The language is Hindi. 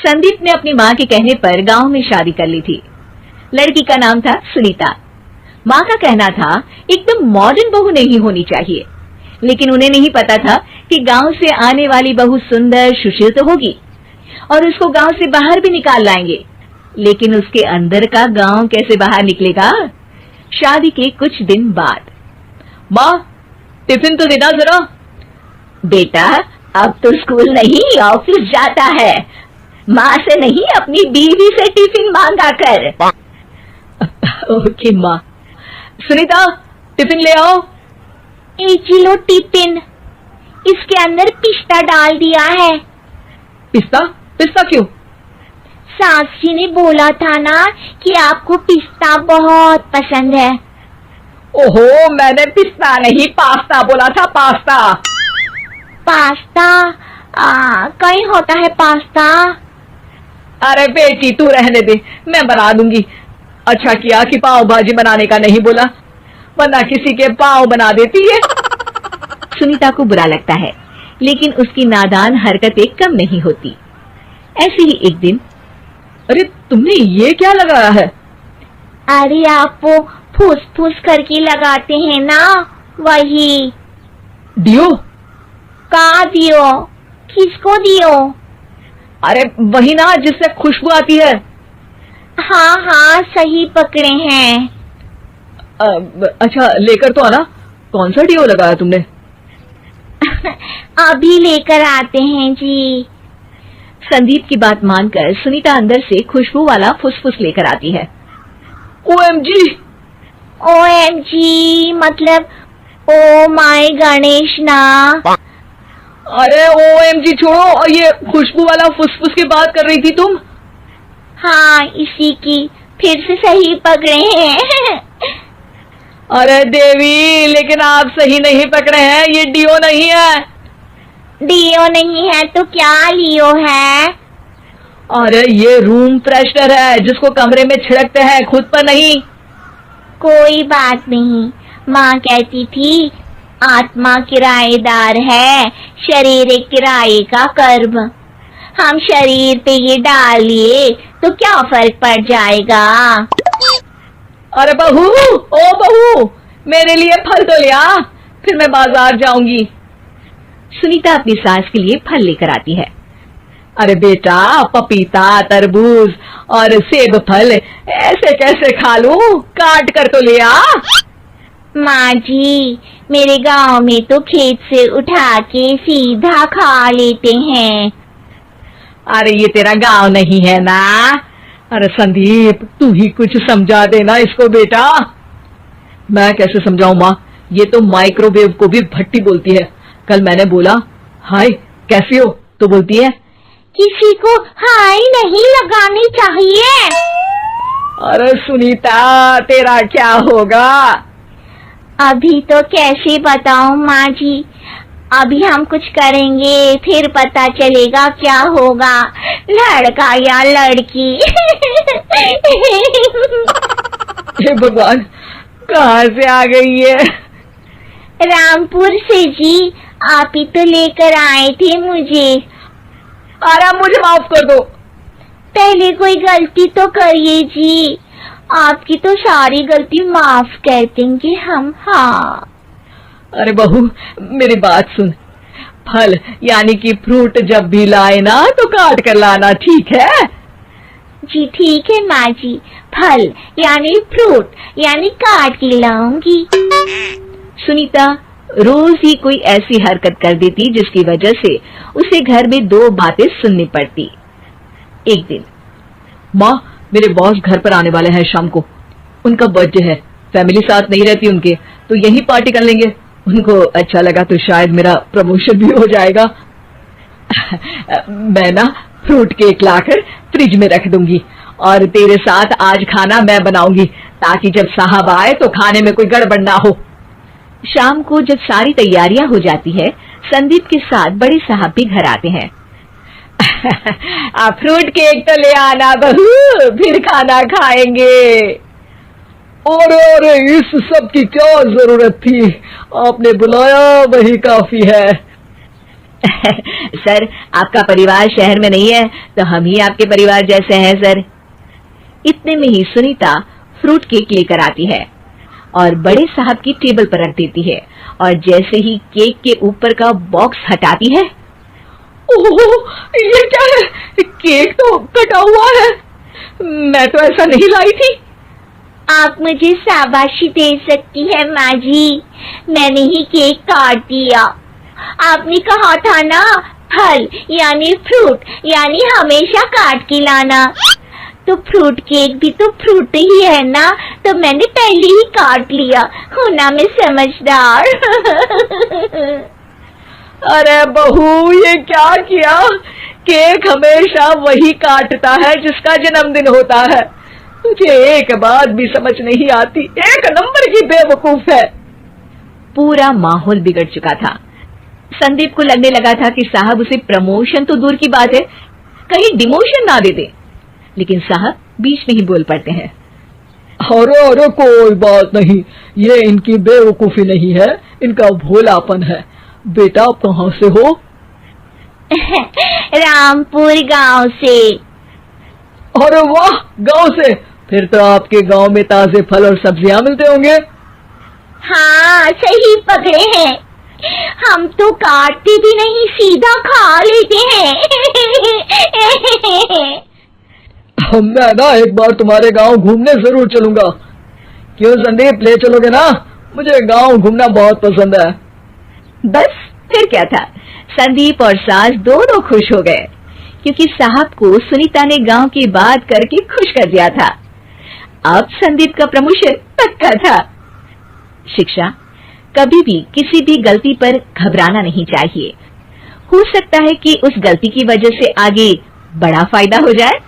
संदीप ने अपनी माँ के कहने पर गांव में शादी कर ली थी। लड़की का नाम था सुनीता। माँ का कहना था एकदम मॉडर्न बहू नहीं होनी चाहिए, लेकिन उन्हें नहीं पता था कि गांव से आने वाली बहू सुंदर सुशील तो होगी और उसको गांव से बाहर भी निकाल लाएंगे, लेकिन उसके अंदर का गांव कैसे बाहर निकलेगा। शादी के कुछ दिन बाद, माँ टिफिन तो देना जरा। बेटा अब तो स्कूल नहीं ऑफिस जाता है, माँ से नहीं अपनी बीवी से टिफिन मांगा कर। ओके माँ। सुनीता टिफिन ले आओ। 1 किलो टिफिन, इसके अंदर पिस्ता डाल दिया है। पिस्ता? पिस्ता क्यों? सास जी ने बोला था ना कि आपको पिस्ता बहुत पसंद है। ओहो, मैंने पिस्ता नहीं पास्ता बोला था, पास्ता। पास्ता? कहीं होता है पास्ता? अरे बेटी तू रहने दे, मैं बना दूंगी। अच्छा किया कि पाव भाजी बनाने का नहीं बोला, वरना किसी के पाव बना देती है। सुनीता को बुरा लगता है, लेकिन उसकी नादान हरकतें कम नहीं होती। ऐसे ही एक दिन, अरे तुमने ये क्या लगाया है? अरे आप वो फूस फूस करके लगाते हैं ना, वही। डियो? का दियो? किसको दियो? अरे वही ना जिससे खुशबू आती है। हाँ हाँ सही पकड़े हैं। अच्छा लेकर तो आना। कौन सा डियो लगाया तुमने? अभी लेकर आते हैं जी। संदीप की बात मानकर सुनीता अंदर से खुशबू वाला फुसफुस लेकर आती है। OMG! OMG मतलब ओ माय गणेश ना। अरे OMG छोड़ो, और ये खुशबू वाला फुसफुस की बात कर रही थी तुम? हाँ इसी की, फिर से सही पकड़े हैं। अरे देवी, लेकिन आप सही नहीं पकड़े हैं, ये डियो नहीं है। डियो नहीं है तो क्या लियो है? अरे ये रूम फ्रेशनर है, जिसको कमरे में छिड़कते हैं, खुद पर नहीं। कोई बात नहीं, माँ कहती थी आत्मा किराएदार है, शरीर एक किराए का कर्म। हम शरीर पे ये डालिए तो क्या फर्क पड़ जाएगा। अरे बहू, ओ बहू, मेरे लिए फल तो ले आ, फिर मैं बाजार जाऊंगी। सुनीता अपनी सास के लिए फल लेकर आती है। अरे बेटा, पपीता, तरबूज और सेब फल ऐसे कैसे खा लूं? काट कर तो ले आ। माँ जी, मेरे गांव में तो खेत से उठा के सीधा खा लेते हैं। अरे ये तेरा गांव नहीं है ना। अरे संदीप, तू ही कुछ समझा देना इसको बेटा। मैं कैसे समझाऊं माँ, ये तो माइक्रोवेव को भी भट्टी बोलती है। कल मैंने बोला हाय कैसी हो, तो बोलती है किसी को हाय नहीं लगानी चाहिए। अरे सुनीता, तेरा क्या होगा? अभी तो कैसे बताऊं माँ जी, अभी हम कुछ करेंगे फिर पता चलेगा क्या होगा, लड़का या लड़की। हे भगवान, कहाँ से आ गई है? रामपुर से जी, आप ही तो लेकर आए थे मुझे। अरे मुझे माफ कर दो। पहले कोई गलती तो करिए जी, आपकी तो सारी गलती माफ कर देंगे हम। हाँ अरे बहू, मेरी बात सुन, फल यानी कि फ्रूट जब भी लाए ना तो काट कर लाना, ठीक है? जी ठीक है माँ जी, फल यानी फ्रूट यानी काट के लाऊंगी। सुनीता रोज ही कोई ऐसी हरकत कर देती जिसकी वजह से उसे घर में 2 बातें सुननी पड़ती। एक दिन, माँ मेरे बॉस घर पर आने वाले हैं शाम को, उनका बर्थडे है, फैमिली साथ नहीं रहती उनके, तो यही पार्टी कर लेंगे। उनको अच्छा लगा तो शायद मेरा प्रमोशन भी हो जाएगा। मैं ना फ्रूट केक लाकर फ्रिज में रख दूंगी और तेरे साथ आज खाना मैं बनाऊंगी, ताकि जब साहब आए तो खाने में कोई गड़बड़ ना हो। शाम को जब सारी तैयारियां हो जाती है, संदीप के साथ बड़े साहब भी घर आते हैं। फ्रूट केक तो ले आना बहू, फिर खाना खाएंगे। अरे इस सब की क्या जरूरत थी, आपने बुलाया वही काफी है। सर, आपका परिवार शहर में नहीं है तो हम ही आपके परिवार जैसे हैं सर। इतने में ही सुनीता फ्रूट केक लेकर आती है और बड़े साहब की टेबल पर रख देती है, और जैसे ही केक के ऊपर का बॉक्स हटाती है, ओह, ये क्या है? केक तो कटा हुआ है। मैं तो ऐसा नहीं लाई थी। आप मुझे शाबाशी दे सकती है माँ जी, मैंने ही केक काट दिया। आपने कहा था ना, फल यानी फ्रूट यानी हमेशा काट के लाना, तो फ्रूट केक भी तो फ्रूट ही है ना, तो मैंने पहले ही काट लिया। हूं ना मैं समझदार। अरे बहू, ये क्या किया? केक हमेशा वही काटता है जिसका जन्मदिन होता है। तुझे एक बात भी समझ नहीं आती, एक नंबर की बेवकूफ है। पूरा माहौल बिगड़ चुका था। संदीप को लगने लगा था कि साहब उसे प्रमोशन तो दूर की बात है, कहीं डिमोशन ना दे दे, लेकिन साहब बीच में ही बोल पड़ते हैं। अरे अरे, कोई बात नहीं, ये इनकी बेवकूफी नहीं है, इनका भोलापन है। बेटा, आप कहाँ से हो? रामपुर गांव से। अरे वाह, गांव से? फिर तो आपके गांव में ताजे फल और सब्जियां मिलते होंगे। हाँ, सही पकड़े हैं। हम तो काटते भी नहीं, सीधा खा लेते हैं। मैं ना एक बार तुम्हारे गांव घूमने जरूर चलूंगा। क्यों संदीप, ले चलोगे ना? मुझे गांव घूमना बहुत पसंद है। बस फिर क्या था, संदीप और सास दोनों खुश हो गए, क्योंकि साहब को सुनीता ने गांव की बात करके खुश कर दिया था। अब संदीप का प्रमोशन पक्का था। शिक्षा, कभी भी किसी भी गलती पर घबराना नहीं चाहिए। हो सकता है कि उस गलती की वजह से आगे बड़ा फायदा हो जाए।